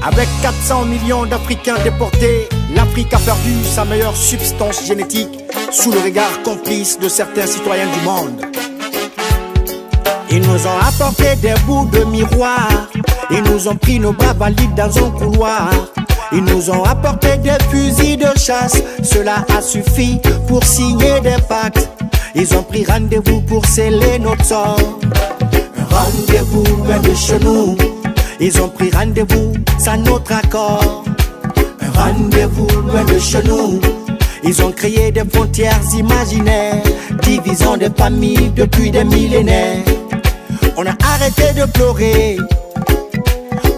Avec 400 millions d'Africains déportés, l'Afrique a perdu sa meilleure substance génétique sous le regard complice de certains citoyens du monde. Ils nous ont apporté des bouts de miroir, ils nous ont pris nos bras valides dans un couloir. Ils nous ont apporté des fusils de chasse, cela a suffi pour signer des pactes. Ils ont pris rendez-vous pour sceller notre sort. Un rendez-vous loin de chez nous. Ils ont pris rendez-vous sans notre accord. Un rendez-vous loin de chez nous. Ils ont créé des frontières imaginaires, divisant des familles depuis des millénaires. On a arrêté de pleurer,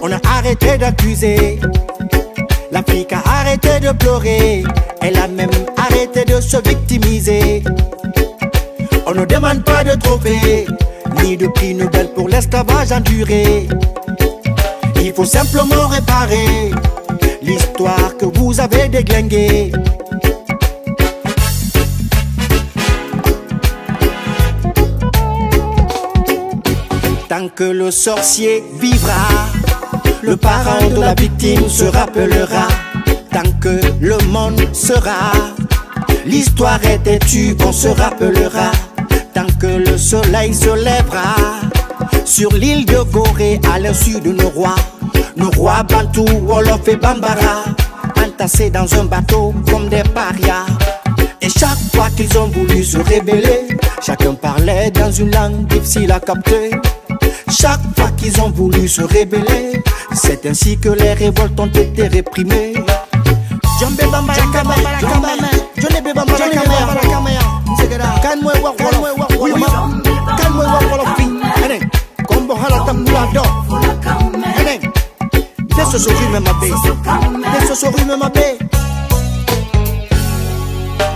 on a arrêté d'accuser. L'Afrique a arrêté de pleurer, elle a même arrêté de se victimiser. On ne demande pas de trophée, ni de prix Nobel pour l'esclavage enduré. Il faut simplement réparer l'histoire que vous avez déglinguée. Tant que le sorcier vivra, le parent de la victime se rappellera. Tant que le monde sera, l'histoire est têtue, on se rappellera. Tant que le soleil se lèvera sur l'île de Gorée à l'insu de nos rois Bantou, Wolof et Bambara, entassés dans un bateau comme des parias. Et chaque fois qu'ils ont voulu se rébeller, chacun parlait dans une langue difficile à capter. Chaque fois qu'ils ont voulu se rébeller, c'est ainsi que les révoltes ont été réprimées.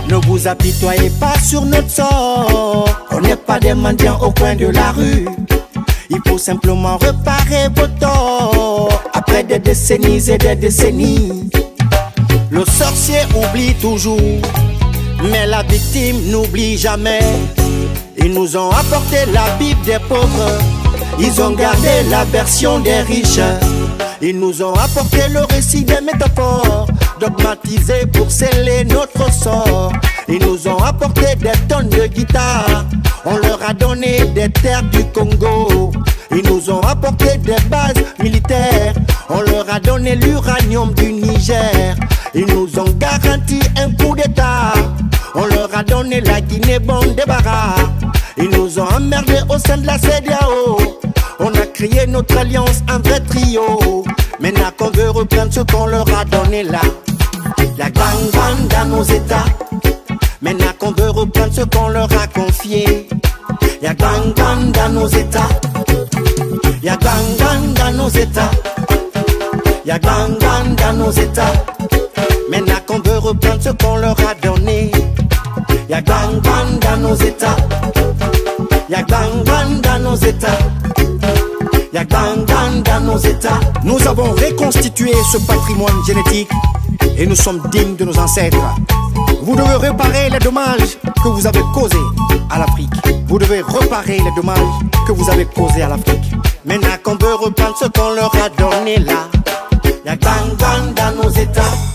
Ne vous apitoyez pas sur notre sort, on n'est pas des mendiants au coin de la rue. Il faut simplement réparer vos torts après des décennies et des décennies. Le sorcier oublie toujours, mais la victime n'oublie jamais. Ils nous ont apporté la Bible des pauvres, ils ont gardé la version des riches. Ils nous ont apporté le récit des métaphores, dogmatisés pour sceller notre sort. Ils nous ont apporté des tonnes de guitare, on leur a donné des terres du Congo. Ils nous ont apporté des bases militaires, on leur a donné l'uranium du Niger. Ils nous ont garanti un coup d'état, on leur a donné la Guinée, bon débarras. Ils nous ont emmerdés au sein de la CEDEAO, on a créé notre alliance en vrai trio. Maintenant qu'on veut reprendre ce qu'on leur a donné là, la gang dans nos états. Maintenant qu'on veut reprendre ce qu'on leur a confié, y'a gang dans nos états. Y'a gang dans nos états. Y'a gang dans nos états. Maintenant qu'on veut reprendre ce qu'on leur a donné, y'a gang dans nos états. Y'a gang dans nos états. Y'a gang dans nos états. Nous avons reconstitué ce patrimoine génétique et nous sommes dignes de nos ancêtres. Vous devez réparer les dommages que vous avez causés à l'Afrique. Vous devez réparer les dommages que vous avez causés à l'Afrique. Maintenant qu'on veut reprendre ce qu'on leur a donné là, y'a gang dans nos états.